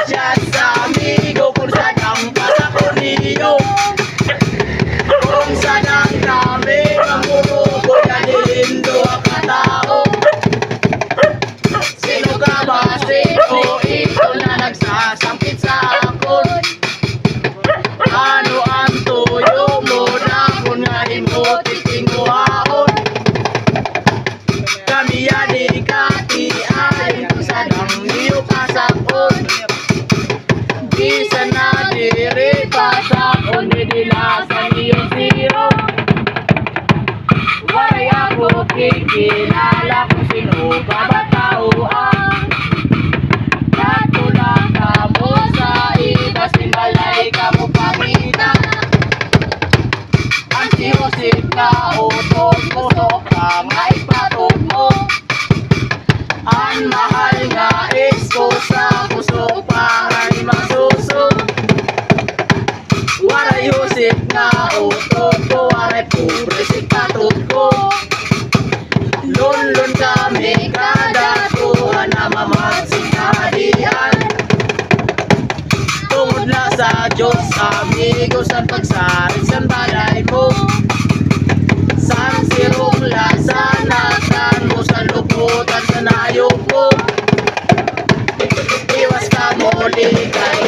Just amigo kung saan ang pasakuriyo, kung saan ang dami ang murugo na nilindo ang katao. Sino ka ba? Sino ito na nagsasangkit sa akon? Ano ang tuyo mo na kung ngayon mo titinguhaon? Kami adikati ayon kung saan ang iyo pasakon. Di sana diri pasakon, didilasan iyo siro. Waray ako kikilala kung sino kabatauan. Katulad ka mo sa iba, simbalay ka mo pamita. Ang sihusip ka utos, gusto ka maipatod mo. Ang mahal nga ekskusa, gusto para'y masuso. Waray husip nga utot ko, waray pure sikatod ko. Lunlun kami kada tuhan na mamagsinahadian. Tungod na sa Diyos, amigo, sa pagsarit sa balay mo. San sirong lasanatan mo, sa luputan sa nayog mo. Iwas ka mo, ligay